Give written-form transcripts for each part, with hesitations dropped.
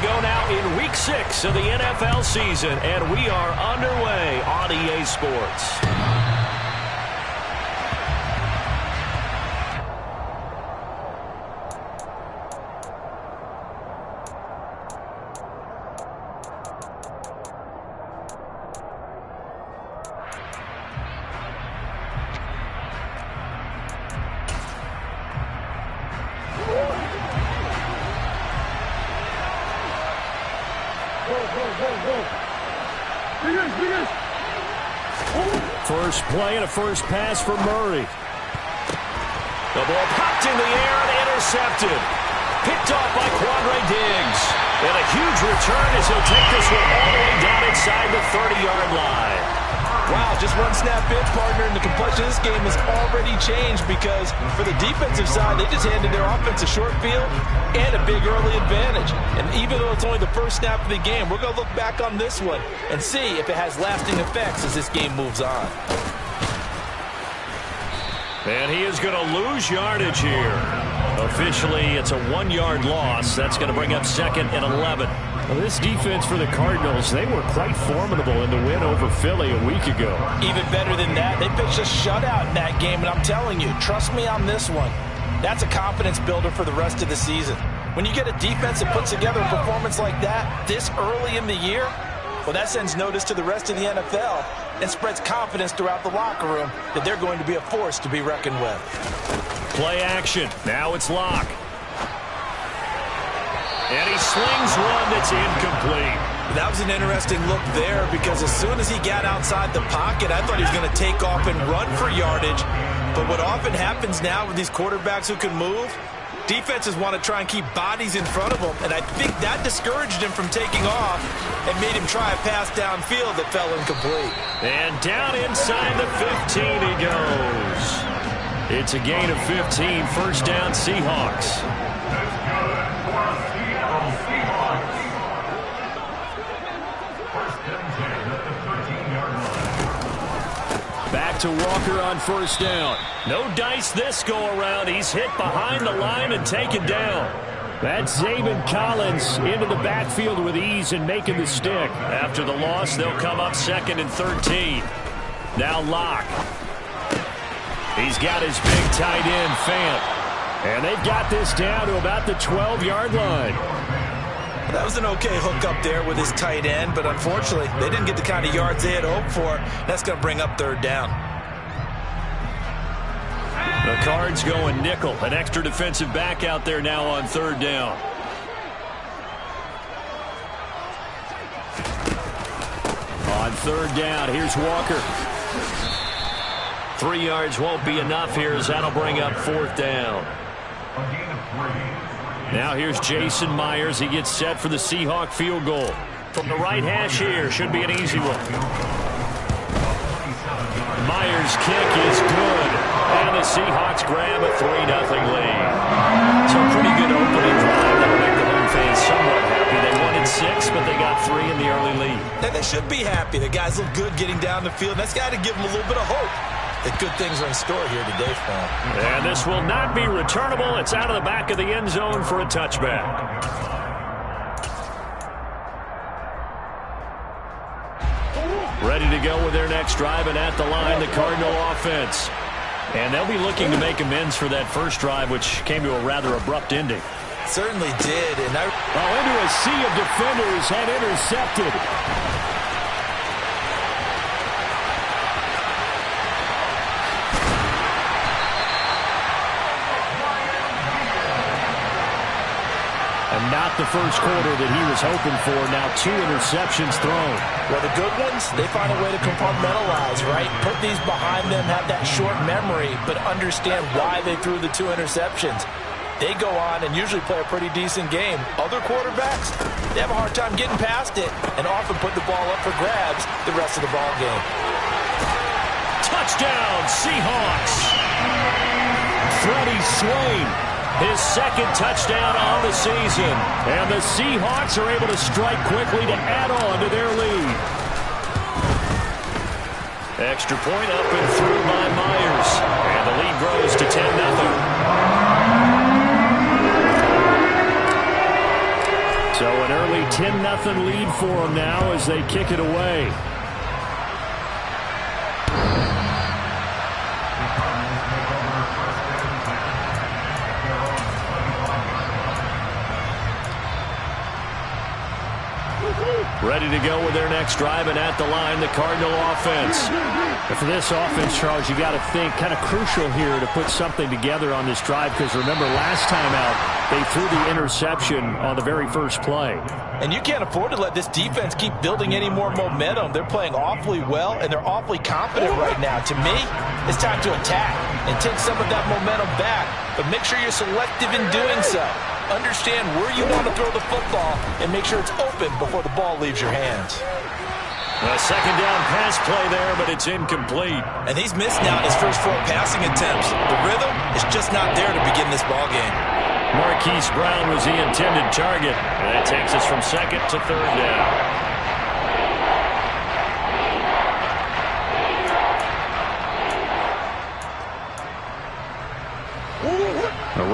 go now in Week 6 of the NFL season, and we are underway on EA Sports. First play and a first pass for Murray. The ball popped in the air and intercepted. Picked off by Quandre Diggs. And a huge return as he'll take this one all the way down inside the 30-yard line. Wow, just one snap in, partner, and the complexion of this game has already changed because for the defensive side, they just handed their offense a short field and a big early advantage. And even though it's only the first snap of the game, we're going to look back on this one and see if it has lasting effects as this game moves on. And he is going to lose yardage here. Officially, it's a 1-yard loss. That's going to bring up second and 11. Well, this defense for the Cardinals, they were quite formidable in the win over Philly a week ago. Even better than that, they pitched a shutout in that game, and I'm telling you, trust me on this one. That's a confidence builder for the rest of the season. When you get a defense that puts together a performance like that this early in the year, well, that sends notice to the rest of the NFL and spreads confidence throughout the locker room that they're going to be a force to be reckoned with. Play action. Now it's Locke. And he slings one that's incomplete. That was an interesting look there because as soon as he got outside the pocket, I thought he was going to take off and run for yardage. But what often happens now with these quarterbacks who can move, defenses want to try and keep bodies in front of them, and I think that discouraged him from taking off and made him try a pass downfield that fell incomplete. And down inside the 15 he goes. It's a gain of 15, first down Seahawks. Back to Walker on first down. No dice this go-around. He's hit behind the line and taken down. That's Zaven Collins into the backfield with ease and making the stick. After the loss, they'll come up second and 13. Now Locke. He's got his big tight end, Fant. And they've got this down to about the 12-yard line. That was an okay hook up there with his tight end, but unfortunately, they didn't get the kind of yards they had hoped for. That's going to bring up third down. The Cards going nickel. An extra defensive back out there now on third down. On third down, here's Walker. 3 yards won't be enough here as that'll bring up fourth down. Now here's Jason Myers. He gets set for the Seahawk field goal. From the right hash here, should be an easy one. Myers' kick is good. And the Seahawks grab a 3-0 lead. So a pretty good opening drive that'll make the home fans somewhat happy. They wanted 6, but they got 3 in the early lead. And they should be happy. The guys look good getting down the field. That's got to give them a little bit of hope that good things are in store here today for them. And this will not be returnable. It's out of the back of the end zone for a touchback. Ready to go with their next drive, and at the line, the Cardinal offense. And they'll be looking to make amends for that first drive, which came to a rather abrupt ending. Certainly did. And into a sea of defenders and intercepted. And not the first quarter that he was hoping for. Now 2 interceptions thrown. Well, the good ones, they find a way to compartmentalize, right? Put these behind them, have that short memory, but understand why they threw the 2 interceptions. They go on and usually play a pretty decent game. Other quarterbacks, they have a hard time getting past it and often put the ball up for grabs the rest of the ball game. Touchdown, Seahawks. Freddie Swain. His second touchdown on the season. And the Seahawks are able to strike quickly to add on to their lead. Extra point up and through by Myers. And the lead grows to 10-0. So an early early 10-0 lead for them now as they kick it away. Ready to go with their next drive, and at the line, the Cardinal offense. And for this offense, Charles, you got to think kind of crucial here to put something together on this drive, because remember last time out, they threw the interception on the very first play. And you can't afford to let this defense keep building any more momentum. They're playing awfully well, and they're awfully confident right now. To me, it's time to attack and take some of that momentum back, but make sure you're selective in doing so. Understand where you want to throw the football and make sure it's open before the ball leaves your hands. A second down pass play there, but it's incomplete. And he's missed now in his first 4 passing attempts. The rhythm is just not there to begin this ball game. Marquise Brown was the intended target. And that takes us from second to third down.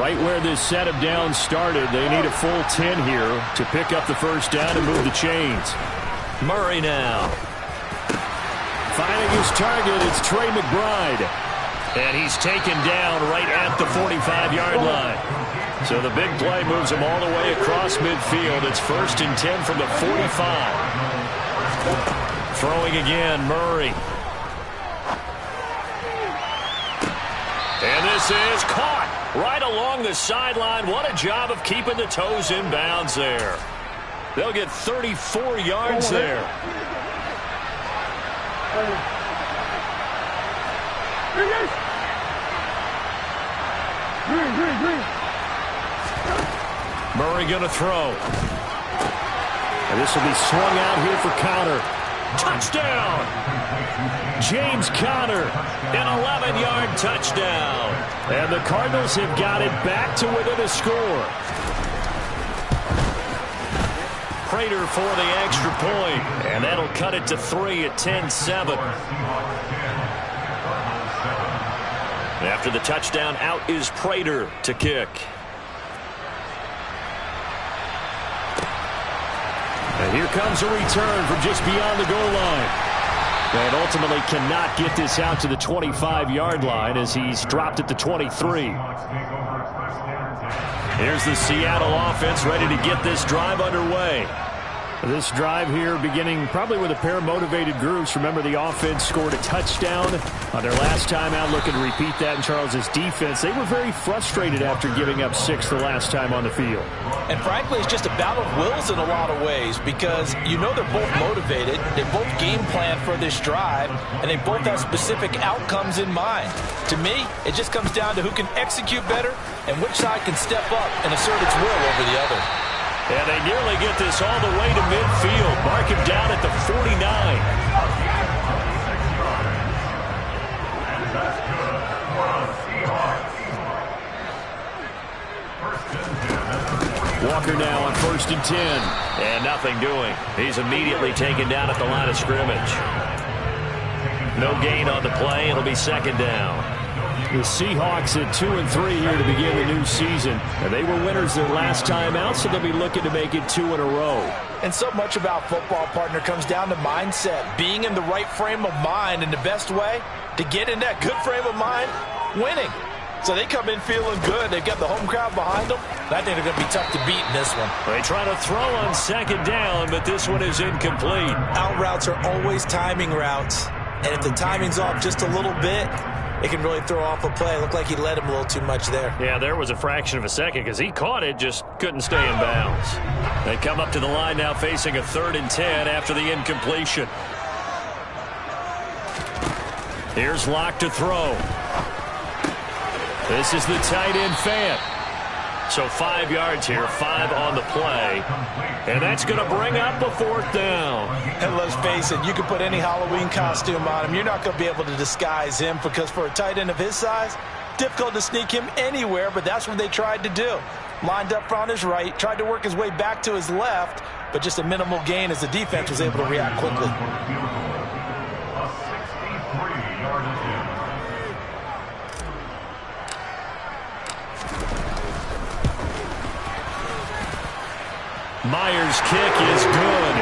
Right where this set of downs started, they need a full 10 here to pick up the first down and move the chains. Murray now. Finding his target, it's Trey McBride. And he's taken down right at the 45-yard line. So the big play moves him all the way across midfield. It's 1st and 10 from the 45. Throwing again, Murray. And this is caught right along the sideline. What a job of keeping the toes in bounds there. They'll get 34 yards there. Murray going to throw. And this will be swung out here for Conner. Touchdown! James Conner, an 11-yard touchdown. And the Cardinals have got it back to within a score. Prater for the extra point, and that'll cut it to 3 at 10-7. After the touchdown, out is Prater to kick. And here comes a return from just beyond the goal line. And ultimately cannot get this out to the 25-yard line as he's dropped at the 23. Here's the Seattle offense ready to get this drive underway. This drive here beginning probably with a pair of motivated groups. Remember, the offense scored a touchdown on their last time out. Looking to repeat that in Charles's defense. They were very frustrated after giving up 6 the last time on the field. And frankly, it's just a battle of wills in a lot of ways, because you know they're both motivated. They both game plan for this drive, and they both have specific outcomes in mind. To me, it just comes down to who can execute better and which side can step up and assert its will over the other. And they nearly get this all the way to midfield. Mark him down at the 49. Walker now on 1st and 10. And nothing doing. He's immediately taken down at the line of scrimmage. No gain on the play. It'll be 2nd down. The Seahawks at 2-3 here to begin the new season. And they were winners their last time out, so they'll be looking to make it 2 in a row. And so much about football, partner, comes down to mindset. Being in the right frame of mind, and the best way to get in that good frame of mind, winning. So they come in feeling good. They've got the home crowd behind them. I think they're going to be tough to beat in this one. They try to throw on 2nd down, but this one is incomplete. Out routes are always timing routes. And if the timing's off just a little bit, it can really throw off a play. It looked like he led him a little too much there. Yeah, there was a fraction of a second because he caught it, just couldn't stay in bounds. They come up to the line now facing a 3rd and 10 after the incompletion. Here's Locke to throw. This is the tight end Fant. So 5 yards here, 5 on the play. And that's going to bring up a 4th down. And let's face it, you can put any Halloween costume on him. You're not going to be able to disguise him, because for a tight end of his size, difficult to sneak him anywhere, but that's what they tried to do. Lined up on his right, tried to work his way back to his left, but just a minimal gain as the defense was able to react quickly. Myers' kick is good.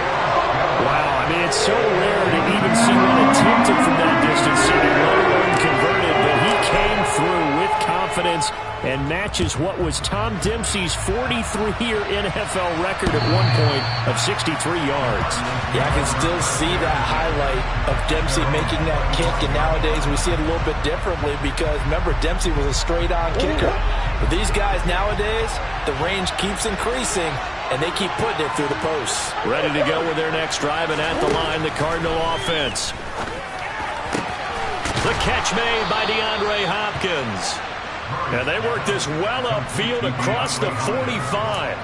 Wow, I mean, it's so rare to even see one attempted from that distance, let alone converted, but he came through with confidence and matches what was Tom Dempsey's 43-year NFL record at one point of 63 yards. Yeah, I can still see that highlight of Dempsey making that kick, and nowadays we see it a little bit differently because, remember, Dempsey was a straight-on kicker. But these guys nowadays, the range keeps increasing, and they keep putting it through the posts. Ready to go with their next drive, and at the line, the Cardinal offense. The catch made by DeAndre Hopkins. And they work this well upfield across the 45.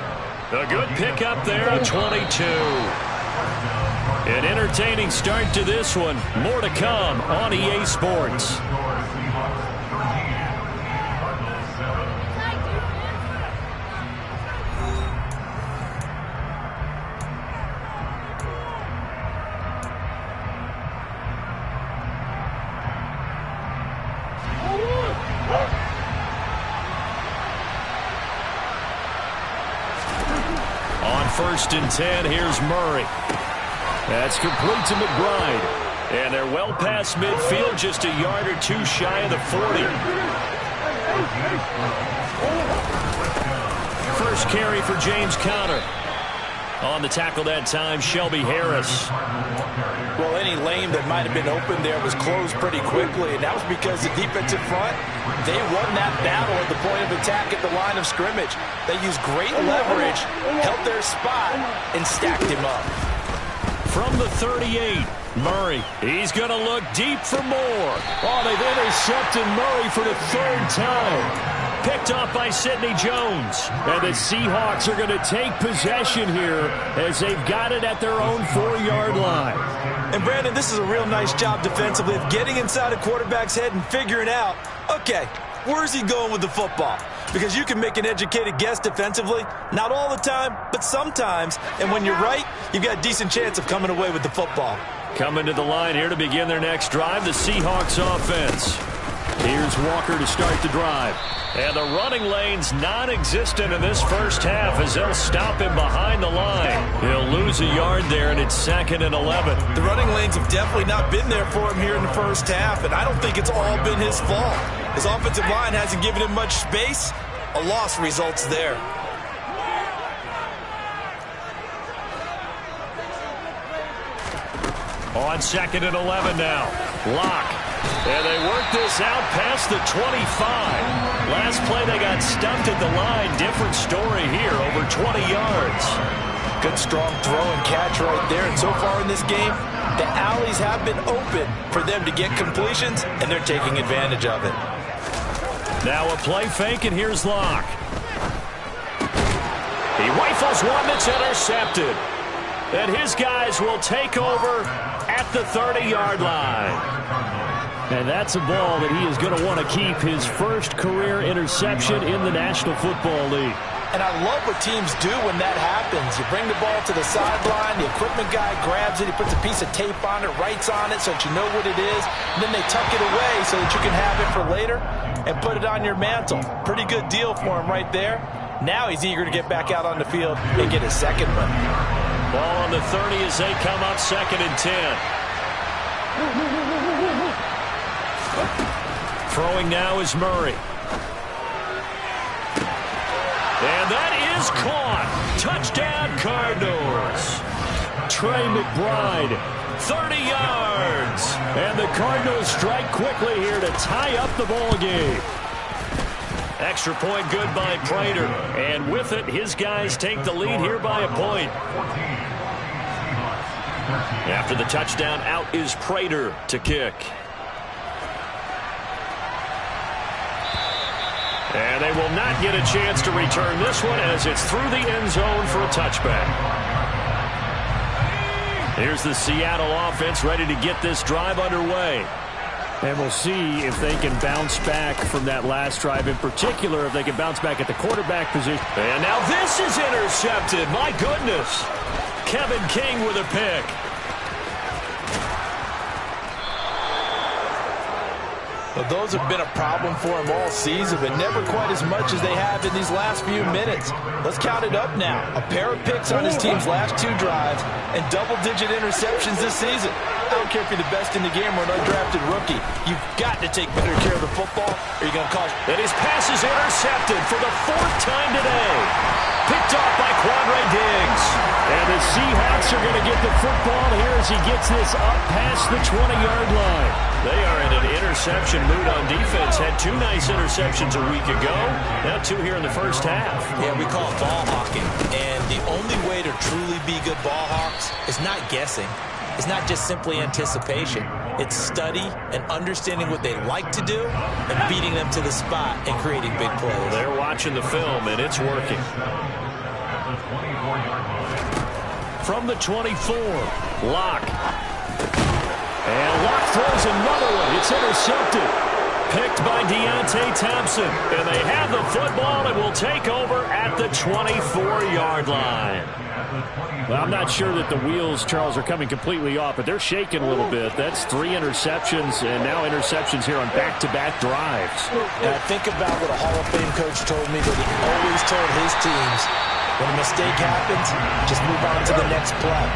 A good pickup there at 22. An entertaining start to this one. More to come on EA Sports. First and 10, here's Murray. That's complete to McBride. And they're well past midfield, just a yard or two shy of the 40. First carry for James Conner. On the tackle that time, Shelby Harris. Well, any lane that might have been open there was closed pretty quickly, and that was because the defensive front, they won that battle at the point of attack at the line of scrimmage. They used great leverage, held their spot, and stacked him up. From the 38, Murray. He's going to look deep for more. Oh, they've intercepted Murray for the third time. Picked off by Sidney Jones. And the Seahawks are going to take possession here as they've got it at their own 4-yard line. And, Brandon, this is a real nice job defensively of getting inside a quarterback's head and figuring out, okay, where's he going with the football? Because you can make an educated guess defensively, not all the time, but sometimes. And when you're right, you've got a decent chance of coming away with the football. Coming to the line here to begin their next drive, the Seahawks offense. Here's Walker to start the drive. And the running lane's non-existent in this first half as they'll stop him behind the line. He'll lose a yard there, and it's 2nd and 11. The running lanes have definitely not been there for him here in the first half, and I don't think it's all been his fault. His offensive line hasn't given him much space. A loss results there. On 2nd and 11 now. Lock. And they work this out past the 25. Last play they got stumped at the line. Different story here, over 20 yards. Good strong throw and catch right there. And so far in this game, the alleys have been open for them to get completions, and they're taking advantage of it. Now a play fake, and here's Lock. He rifles one that's intercepted. And his guys will take over at the 30-yard line. And that's a ball that he is going to want to keep, his first career interception in the National Football League. And I love what teams do when that happens. You bring the ball to the sideline, the equipment guy grabs it, he puts a piece of tape on it, writes on it so that you know what it is, and then they tuck it away so that you can have it for later and put it on your mantle. Pretty good deal for him right there. Now he's eager to get back out on the field and get his second one. Ball on the 30 as they come up 2nd and 10. Throwing now is Murray. And that is caught. Touchdown, Cardinals. Trey McBride, 30 yards. And the Cardinals strike quickly here to tie up the ball game. Extra point good by Prater. And with it, his guys take the lead here by a point. After the touchdown, out is Prater to kick. And they will not get a chance to return this one as it's through the end zone for a touchback. Here's the Seattle offense ready to get this drive underway. And we'll see if they can bounce back from that last drive, in particular if they can bounce back at the quarterback position. And now this is intercepted. My goodness. Kevin King with a pick. Well, those have been a problem for him all season, but never quite as much as they have in these last few minutes. Let's count it up now. A pair of picks on his team's last 2 drives and double-digit interceptions this season. I don't care if you're the best in the game or an undrafted rookie. You've got to take better care of the football or you're going to cause... And his pass is intercepted for the 4th time today. Picked off by Quandre Diggs. And the Seahawks are going to get the football here as he gets this up past the 20-yard line. They are in an interception mood on defense. Had 2 nice interceptions a week ago. Now 2 here in the first half. Yeah, we call it ball hawking. And the only way to truly be good ball hawks is not guessing. It's not just simply anticipation. It's study and understanding what they like to do and beating them to the spot and creating big plays. They're watching the film, and it's working. From the 24, Locke. And Locke throws another one. It's intercepted. Picked by Deontay Thompson. And they have the football and will take over at the 24-yard line. Well, I'm not sure that the wheels, Charles, are coming completely off, but they're shaking a little bit. That's 3 interceptions, and now interceptions here on back-to-back drives. And I think about what a Hall of Fame coach told me that he always told his teams, when a mistake happens, just move on to the next play.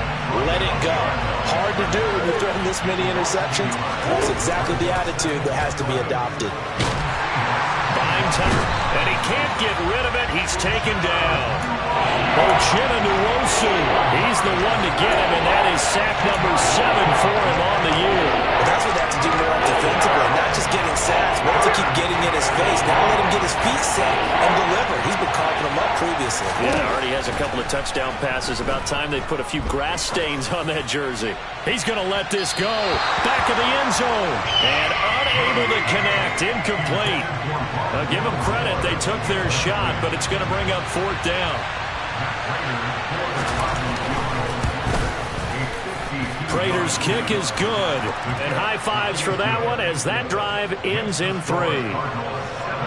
Let it go. Hard to do when you're throwing this many interceptions. That's exactly the attitude that has to be adopted. Buying time, and he can't get rid of it. He's taken down. Ochena Nwosu, he's the one to get him, and that is sack number 7 for him on the year. Well, that's what they have to do more defensively, not just getting sacks, but to keep getting in his face. Now let him get his feet set and deliver. He's been carving them up previously. Yeah, already has a couple of touchdown passes. About time they put a few grass stains on that jersey. He's going to let this go. Back of the end zone. And unable to connect. Incomplete. Give them credit. They took their shot, but it's going to bring up 4th down. Prater's kick is good. And high fives for that one as that drive ends in 3.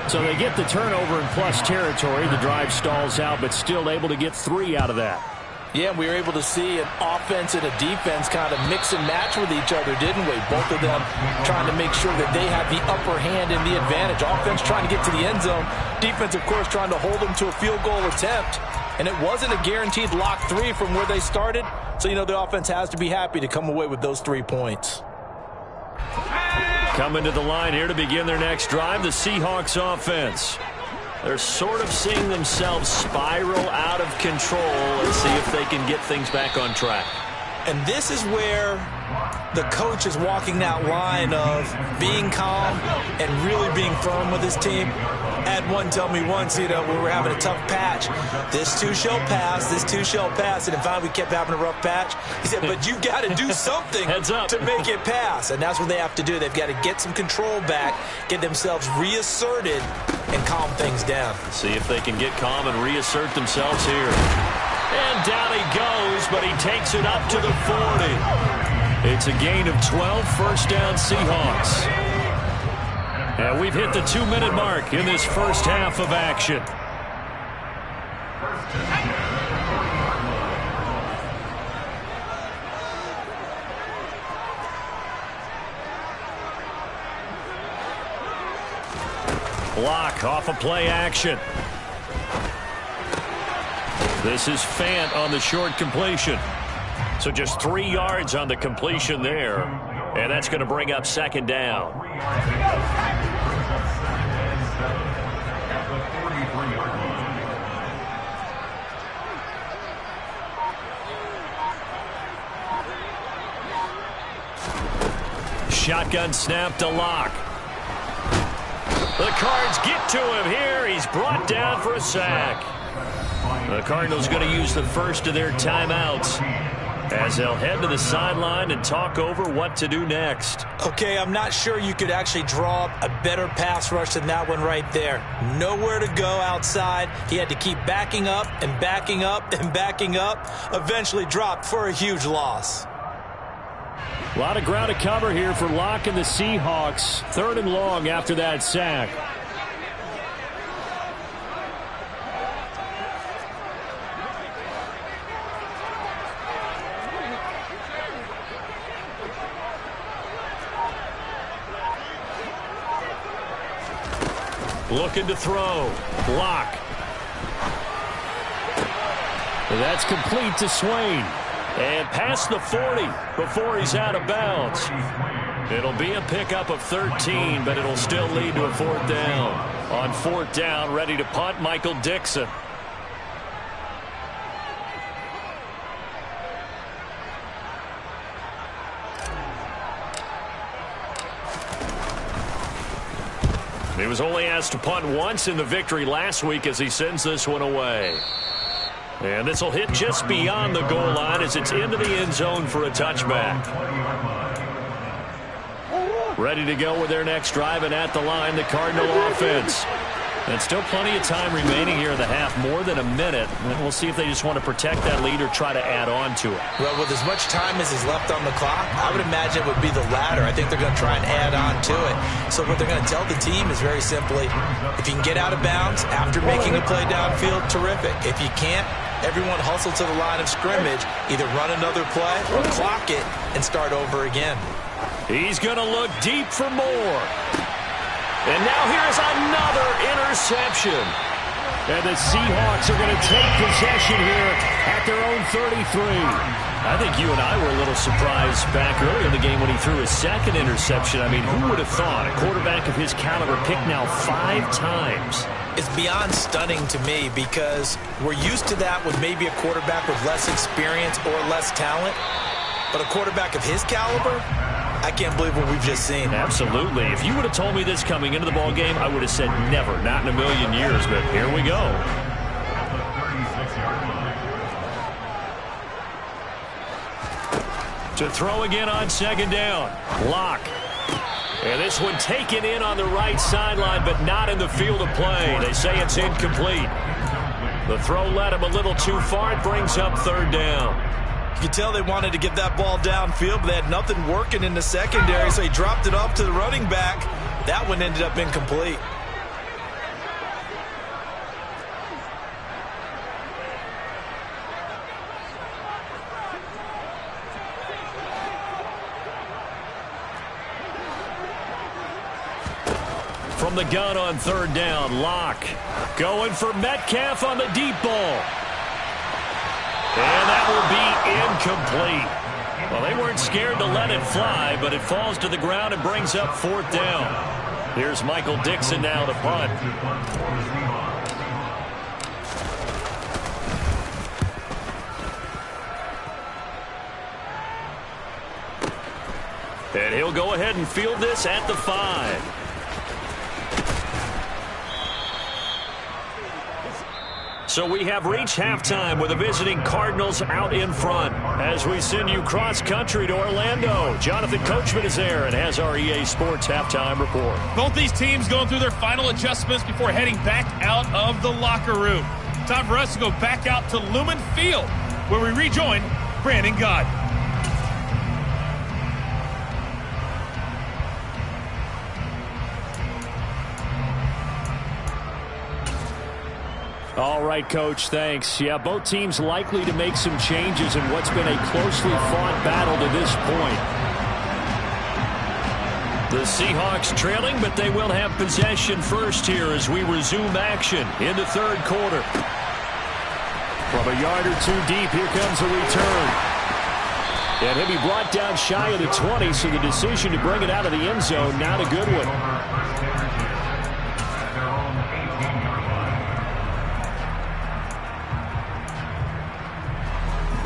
So they get the turnover in plus territory. The drive stalls out, but still able to get 3 out of that. Yeah, we were able to see an offense and a defense kind of mix and match with each other, didn't we? Both of them trying to make sure that they have the upper hand and the advantage. Offense trying to get to the end zone. Defense, of course, trying to hold them to a field goal attempt. And it wasn't a guaranteed lock 3 from where they started. So, you know, the offense has to be happy to come away with those 3 points. Coming to the line here to begin their next drive, the Seahawks offense. They're sort of seeing themselves spiral out of control. Let's see if they can get things back on track. And this is where the coach is walking that line of being calm and really being firm with his team. I had one tell me once, you know, we were having a tough patch. This too shall pass, this too shall pass. And finally we kept having a rough patch. He said, but you've got to do something to make it pass. And that's what they have to do. They've got to get some control back, get themselves reasserted, and calm things down. See if they can get calm and reassert themselves here. And down he goes, but he takes it up to the 40. It's a gain of 12, 1st down Seahawks. And we've hit the 2-minute mark in this first half of action. Block off a play action. This is Fant on the short completion. So just 3 yards on the completion there. And that's going to bring up 2nd down. Shotgun snap to Locke. The Cards get to him here. He's brought down for a sack. The Cardinals going to use the first of their timeouts as they'll head to the sideline and talk over what to do next. Okay, I'm not sure you could actually draw up a better pass rush than that one right there. Nowhere to go outside. He had to keep backing up and backing up and backing up. Eventually dropped for a huge loss. A lot of ground to cover here for Locke and the Seahawks. 3rd and long after that sack. Looking to throw. Block. That's complete to Swain. And past the 40 before he's out of bounds. It'll be a pickup of 13, but it'll still lead to a 4th down. On 4th down, ready to punt, Michael Dixon. He was only asked to punt once in the victory last week as he sends this one away. And this will hit just beyond the goal line as it's into the end zone for a touchback. Ready to go with their next drive, and at the line, the Cardinal offense. And still plenty of time remaining here in the half, more than a minute. And we'll see if they just want to protect that lead or try to add on to it. Well, with as much time as is left on the clock, I would imagine it would be the latter. I think they're going to try and add on to it. So what they're going to tell the team is very simply, if you can get out of bounds after making a play downfield, terrific. If you can't, everyone hustle to the line of scrimmage, either run another play or clock it and start over again. He's going to look deep for more. And now here's another interception. And the Seahawks are going to take possession here at their own 33. I think you and I were a little surprised back earlier in the game when he threw his second interception. I mean, who would have thought a quarterback of his caliber picked now 5 times? It's beyond stunning to me because we're used to that with maybe a quarterback with less experience or less talent. But a quarterback of his caliber, I can't believe what we've just seen. Absolutely. If you would have told me this coming into the ball game, I would have said never, not in a million years. But here we go. To throw again on 2nd down. Lock. And this one taken in on the right sideline, but not in the field of play. They say it's incomplete. The throw led him a little too far. It brings up 3rd down. You could tell they wanted to get that ball downfield, but they had nothing working in the secondary, so he dropped it off to the running back. That one ended up incomplete. From the gun on 3rd down, Locke going for Metcalf on the deep ball. And that will be incomplete. Well, they weren't scared to let it fly, but it falls to the ground and brings up 4th down. Here's Michael Dixon now to punt. And he'll go ahead and field this at the 5. So we have reached halftime with the visiting Cardinals out in front. As we send you cross-country to Orlando, Jonathan Coachman is there and has our EA Sports halftime report. Both these teams going through their final adjustments before heading back out of the locker room. Time for us to go back out to Lumen Field, where we rejoin Brandon Gott. All right, Coach, thanks. Yeah, both teams likely to make some changes in what's been a closely fought battle to this point. The Seahawks trailing, but they will have possession first here as we resume action in the 3rd quarter. From a yard or 2 deep, here comes a return. And he'll be brought down shy of the 20, so the decision to bring it out of the end zone, not a good one.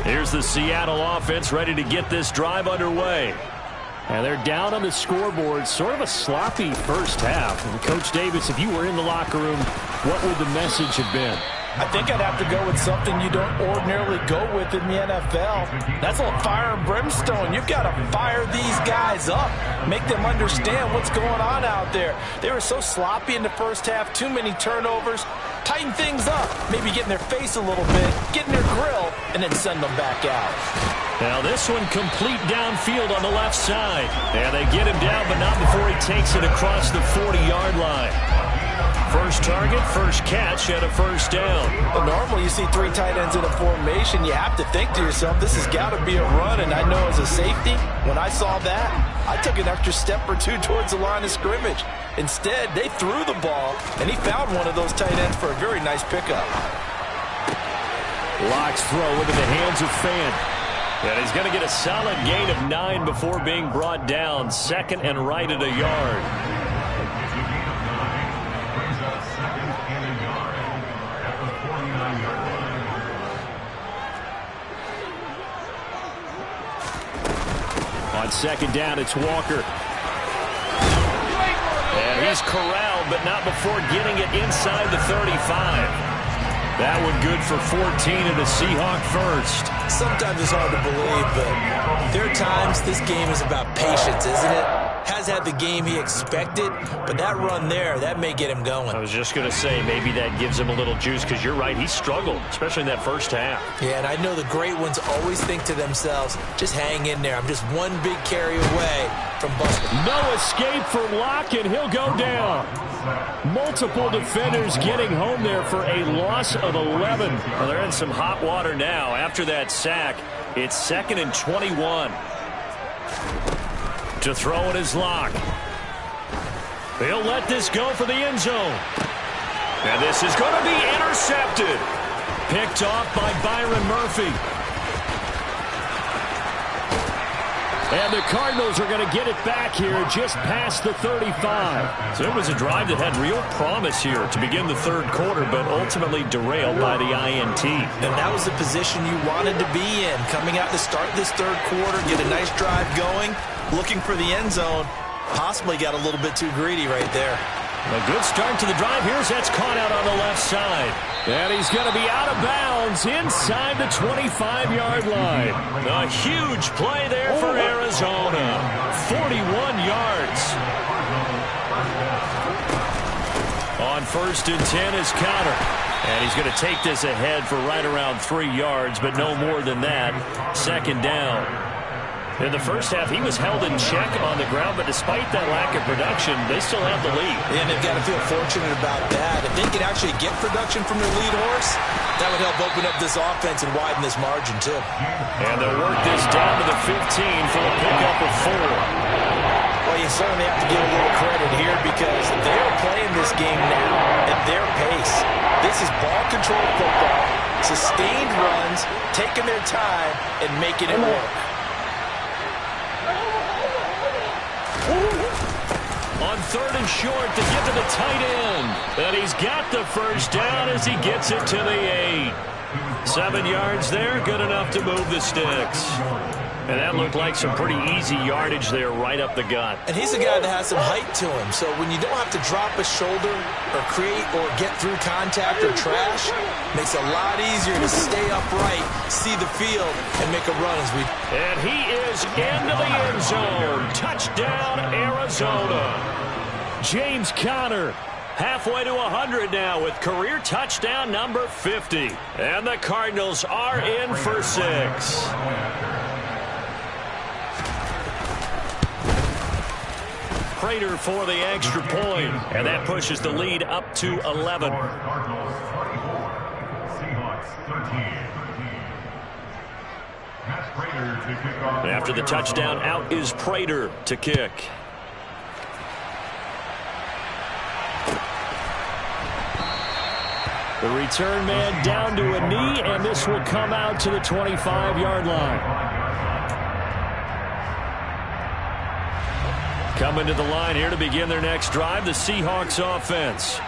Here's the Seattle offense ready to get this drive underway. And they're down on the scoreboard. Sort of a sloppy first half. And Coach Davis, if you were in the locker room, what would the message have been? I think I'd have to go with something you don't ordinarily go with in the NFL. That's a fire and brimstone. You've got to fire these guys up. Make them understand what's going on out there. They were so sloppy in the first half. Too many turnovers. Tighten things up. Maybe get in their face a little bit. Get in their grill. And then send them back out. Now this one complete downfield on the left side. And they get him down, but not before he takes it across the 40-yard line. First target, first catch, and a 1st down. Well, normally you see 3 tight ends in a formation. You have to think to yourself, this has got to be a run. And I know as a safety, when I saw that, I took an extra step or two towards the line of scrimmage. Instead, they threw the ball, and he found one of those tight ends for a very nice pickup. Lock's throw into the hands of Fan. And he's going to get a solid gain of 9 before being brought down. Second and right at a yard. On second down, it's Walker. And he's corralled, but not before getting it inside the 35. That one good for 14 and a Seahawk first. Sometimes it's hard to believe, but there are times this game is about patience, isn't it? Has had the game he expected, but that run there, that may get him going. I was just going to say, maybe that gives him a little juice, because you're right, he struggled, especially in that first half. Yeah, and I know the great ones always think to themselves, just hang in there. I'm just one big carry away from busting. No escape for Locke, and he'll go down. Multiple defenders getting home there for a loss of 11. Well, they're in some hot water now. After that sack, it's 2nd and 21. To throw it is Locke. He'll let this go for the end zone. And this is going to be intercepted. Picked off by Byron Murphy. And the Cardinals are going to get it back here just past the 35. So it was a drive that had real promise here to begin the third quarter, but ultimately derailed by the INT. And that was the position you wanted to be in. Coming out to start this third quarter, get a nice drive going, looking for the end zone. Possibly got a little bit too greedy right there. A good start to the drive. Here's that's caught out on the left side. And he's going to be out of bounds inside the 25-yard line. A huge play there for Arizona. 41 yards. On 1st and 10 is Conner. And he's going to take this ahead for right around 3 yards, but no more than that. 2nd down. In the first half, he was held in check on the ground, but despite that lack of production, they still have the lead. And they've got to feel fortunate about that. If they can actually get production from their lead horse, that would help open up this offense and widen this margin, too. And they'll work this down to the 15 for a pickup of 4. Well, you certainly have to give a little credit here because they're playing this game now at their pace. This is ball control football, sustained runs, taking their time, and making it work. On 3rd and short to get to the tight end. And he's got the first down as he gets it to the 8. 7 yards there, good enough to move the sticks. And that looked like some pretty easy yardage there right up the gut. And he's a guy that has some height to him. So when you don't have to drop a shoulder or create or get through contact or trash, makes it a lot easier to stay upright, see the field, and make a run as we... And he is into the end zone. Touchdown, Arizona. James Conner halfway to 100 now with career touchdown number 50. And the Cardinals are in for 6. Prater for the extra point, and that pushes the lead up to 11. After the touchdown, out is Prater to kick. The return man down to a knee, and this will come out to the 25-yard line. Coming to the line here to begin their next drive, the Seahawks offense.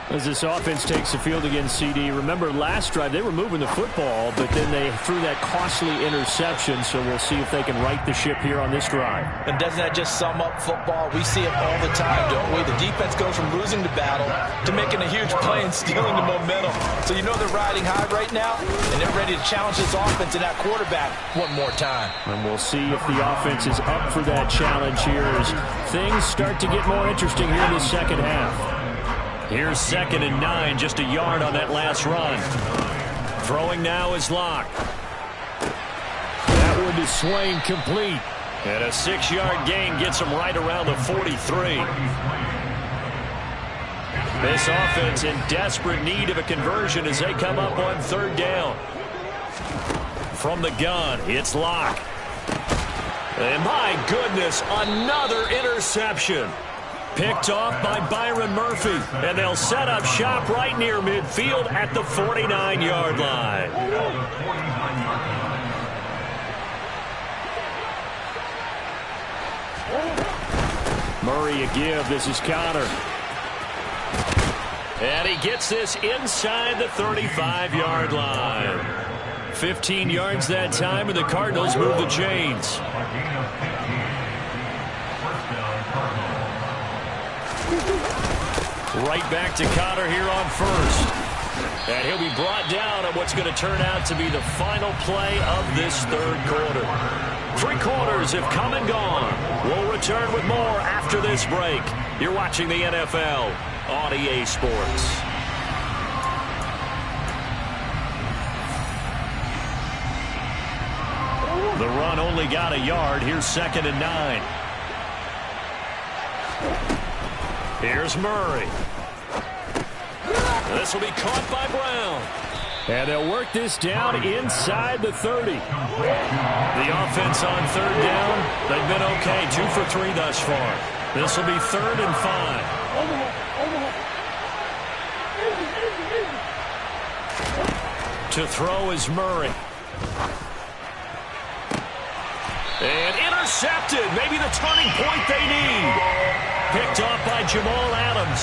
As this offense takes the field against CD, remember last drive they were moving the football, but then they threw that costly interception, so we'll see if they can right the ship here on this drive. And doesn't that just sum up football? We see it all the time, don't we? The defense goes from losing the battle to making a huge play and stealing the momentum. So you know they're riding high right now, and they're ready to challenge this offense and that quarterback one more time. And we'll see if the offense is up for that challenge here as things start to get more interesting here in the second half. Here's 2nd and 9, just a yard on that last run. Throwing now is Locke. That one to Swain complete. And a 6-yard gain gets him right around the 43. This offense in desperate need of a conversion as they come up on 3rd down. From the gun, it's Locke. And my goodness, another interception. Picked off by Byron Murphy. And they'll set up shop right near midfield at the 49-yard line. Murray a give. This is Connor. And he gets this inside the 35-yard line. 15 yards that time, and the Cardinals move the chains. Right back to Connor here on first. And he'll be brought down on what's going to turn out to be the final play of this third quarter. 3 quarters have come and gone. We'll return with more after this break. You're watching the NFL on EA Sports. The run only got a yard. Here's 2nd and 9. Here's Murray. This will be caught by Brown. And they'll work this down inside the 30. The offense on 3rd down, they've been okay. 2 for 3 thus far. This will be 3rd and 5. To throw is Murray. And intercepted. Maybe the turning point they need. Picked off by Jamal Adams.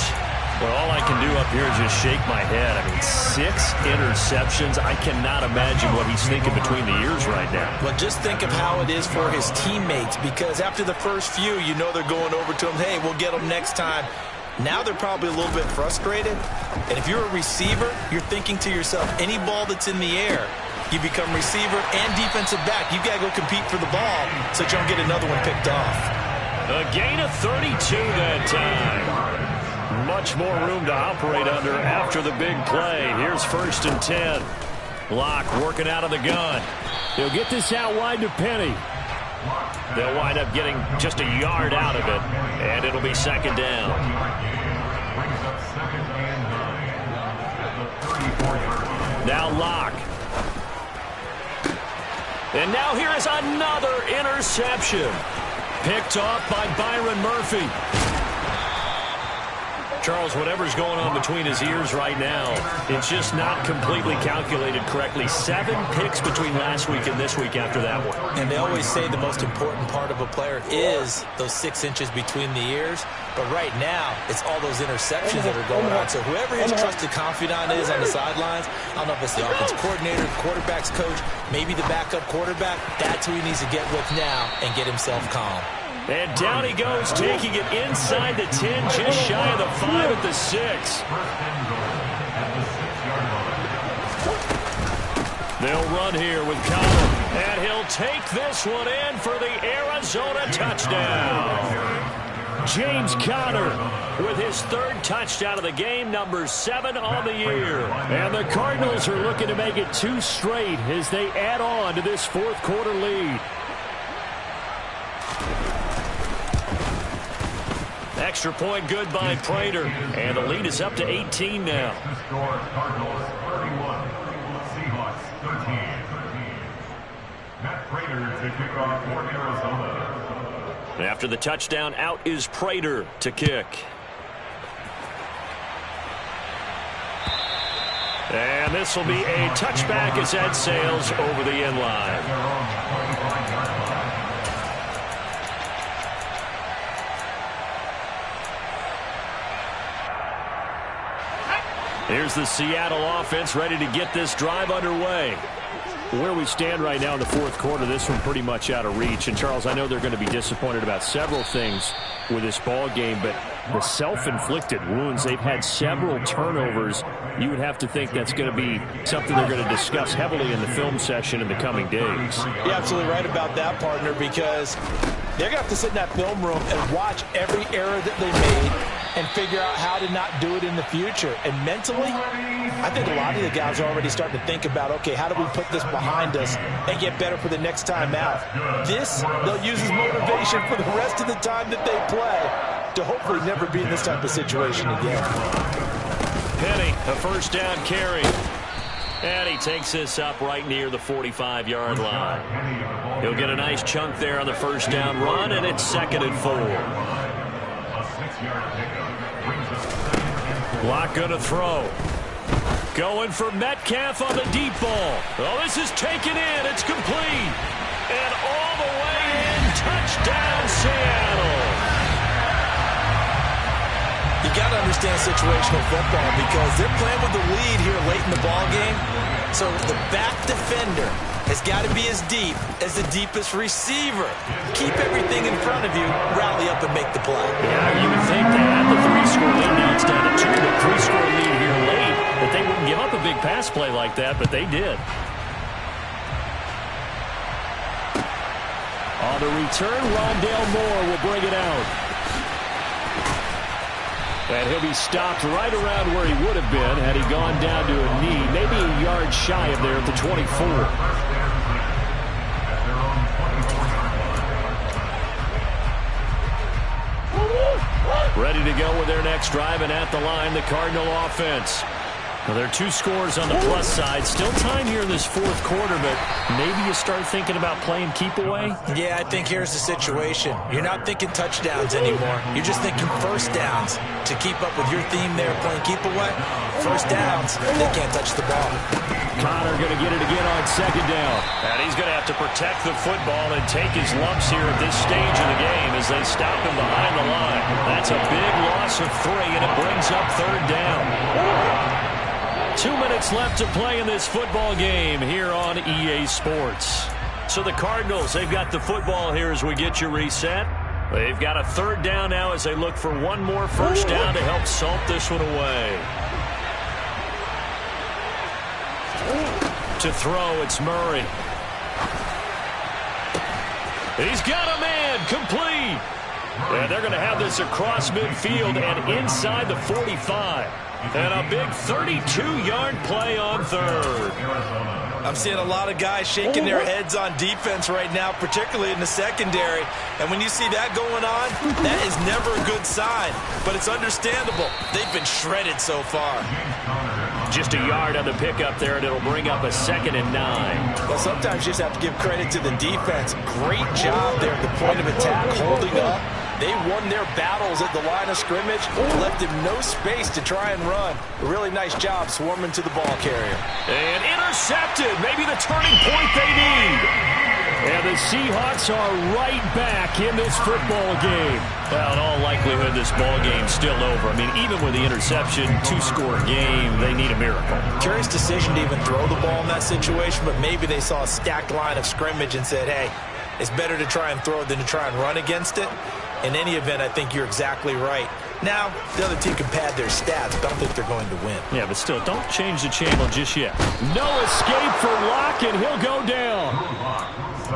Well, all I can do up here is just shake my head. I mean, 6 interceptions. I cannot imagine what he's thinking between the ears right now. Well, just think of how it is for his teammates, because after the first few, you know they're going over to him, hey, we'll get them next time. Now they're probably a little bit frustrated. And if you're a receiver, you're thinking to yourself, any ball that's in the air, you become receiver and defensive back. You've got to go compete for the ball so that you don't get another one picked off. A gain of 32 that time. Much more room to operate under after the big play. Here's 1st and 10. Locke working out of the gun. They'll get this out wide to Penny. They'll wind up getting just a yard out of it, and it'll be 2nd down. Now Locke. And now here is another interception. Picked off by Byron Murphy. Charles, whatever's going on between his ears right now, it's just not completely calculated correctly. 7 picks between last week and this week after that one. And they always say the most important part of a player is those 6 inches between the ears. But right now, it's all those interceptions that are going on. So whoever his trusted confidant is on the sidelines, I don't know if it's the offense coordinator, quarterback's coach, maybe the backup quarterback, that's who he needs to get with now and get himself calm. And down he goes, taking it inside the 10, just shy of the 5 at the 6. They'll run here with Connor, and he'll take this one in for the Arizona touchdown. James Conner with his 3rd touchdown of the game, number 7 on the year. And the Cardinals are looking to make it 2 straight as they add on to this 4th quarter lead. Extra point good by Prater. And the lead is up to 18 now. After the touchdown, out is Prater to kick. And this will be a touchback as that sails over the end line. Here's the Seattle offense ready to get this drive underway. Where we stand right now in the 4th quarter, this one pretty much out of reach. And, Charles, I know they're going to be disappointed about several things with this ball game, but the self-inflicted wounds, they've had several turnovers. You would have to think that's going to be something they're going to discuss heavily in the film session in the coming days. You're absolutely right about that, partner, because they're going to have to sit in that film room and watch every error that they made and figure out how to not do it in the future. And mentally, I think a lot of the guys are already starting to think about, okay, how do we put this behind us and get better for the next time out? This, they'll use as motivation for the rest of the time that they play to hopefully never be in this type of situation again. Penny, a 1st down carry. And he takes this up right near the 45-yard line. He'll get a nice chunk there on the first down run, and it's 2nd and 4. Locke going to throw. Going for Metcalf on the deep ball. Oh, this is taken in. It's complete. And all the way in. Touchdown, Seattle. You got to understand situational football because they're playing with the lead here late in the ball game. So the back defender has got to be as deep as the deepest receiver. Keep everything in front of you, rally up and make the play. Yeah, you would think they had the 3-score lead. Now it's down to 2, but 3-score lead here late, that they wouldn't give up a big pass play like that, but they did. On the return, Rondale Moore will bring it out. And he'll be stopped right around where he would have been had he gone down to a knee, maybe a yard shy of there at the 24. Ready to go with their next drive, and at the line, the Cardinal offense. Well, there are 2 scores on the plus side. Still time here in this 4th quarter, but maybe you start thinking about playing keep away? Yeah, I think here's the situation. You're not thinking touchdowns anymore. You're just thinking first downs. To keep up with your theme there, playing keep away, first downs, they can't touch the ball. Connor going to get it again on 2nd down. And he's going to have to protect the football and take his lumps here at this stage of the game as they stop him behind the line. That's a big loss of 3, and it brings up 3rd down. 2 minutes left to play in this football game here on EA Sports. So the Cardinals, they've got the football here as we get you reset. They've got a 3rd down now as they look for one more first down to help salt this one away. To throw, it's Murray. He's got a man, complete. And they're going to have this across midfield and inside the 45. And a big 32-yard play on 3rd. I'm seeing a lot of guys shaking their heads on defense right now, particularly in the secondary. And when you see that going on, that is never a good sign. But it's understandable. They've been shredded so far. Just a yard on the pickup there, and it'll bring up a 2nd and 9. Well, sometimes you just have to give credit to the defense. Great job there at the point of attack, holding up. They won their battles at the line of scrimmage, left him no space to try and run. A really nice job swarming to the ball carrier. And intercepted, maybe the turning point they need. And the Seahawks are right back in this football game. Well, in all likelihood, this ball game's still over. I mean, even with the interception, 2-score game, they need a miracle. Curious decision to even throw the ball in that situation, but maybe they saw a stacked line of scrimmage and said, hey, it's better to try and throw than to try and run against it. In any event, I think you're exactly right. Now, the other team can pad their stats, but I don't think they're going to win. Yeah, but still, don't change the channel just yet. No escape for Locke, and he'll go down.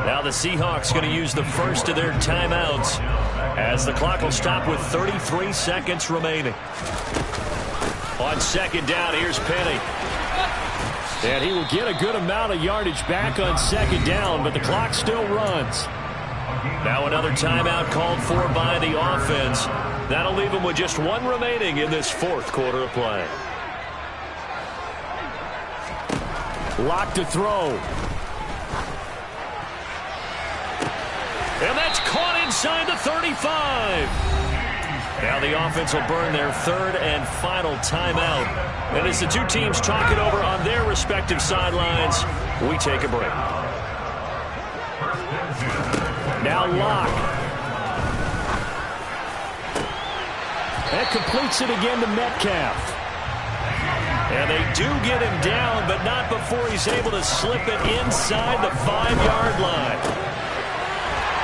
Now the Seahawks going to use the first of their timeouts as the clock will stop with 33 seconds remaining. On 2nd down, here's Penny. And he will get a good amount of yardage back on 2nd down, but the clock still runs. Now another timeout called for by the offense. That'll leave them with just 1 remaining in this 4th quarter of play. Locke to throw. And that's caught inside the 35. Now the offense will burn their 3rd and final timeout. And as the 2 teams talk it over on their respective sidelines, we take a break. Now Locke. That completes it again to Metcalf. And they do get him down, but not before he's able to slip it inside the 5-yard line.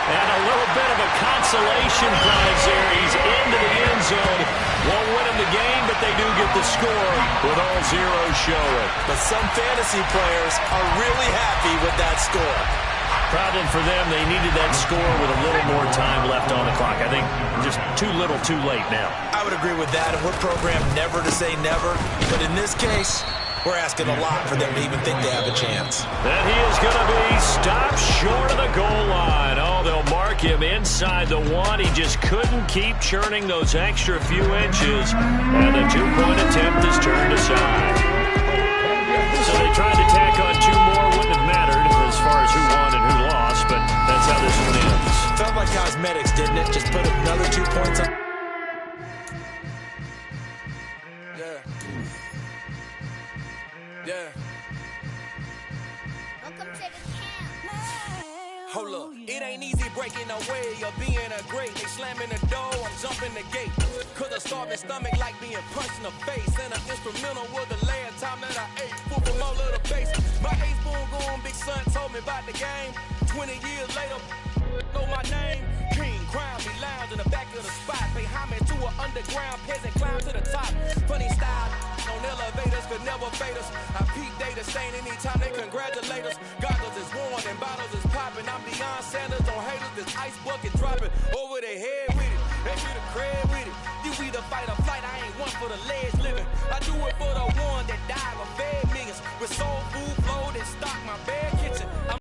And a little bit of a consolation prize there. He's into the end zone. Won't win him the game, but they do get the score with all zeros showing. But some fantasy players are really happy with that score. Problem for them, they needed that score with a little more time left on the clock. I think just too little too late now. I would agree with that, and we're programmed never to say never. But in this case, we're asking a lot for them to even think they have a chance. And he is going to be stopped short of the goal line. Oh, they'll mark him inside the 1. He just couldn't keep churning those extra few inches. And the 2-point attempt is turned aside. So they try like cosmetics, didn't it? Just put another 2 points on. Yeah. Welcome to the camp. Hold up, it ain't easy breaking away or being a great. They slamming the door, I'm jumping the gate. Cause a starving stomach like being punched in the face. And an instrumental was the last time that I ate food from all of the base. My ace boom going, big son told me about the game. 20 years later, know my name. King, crown me, lounge in the back of the spot. Pay homage to an underground peasant, climb to the top. Funny style on elevators could never fade us. I peep data stain anytime they congratulate us. Goggles is worn and bottles is popping. I'm beyond Sanders on haters, this ice bucket dropping over their head with it. They get a cred with it. You either fight or flight, I ain't one for the legs living. I do it for the one that died or fed millions with soul food flow that stock my bed kitchen.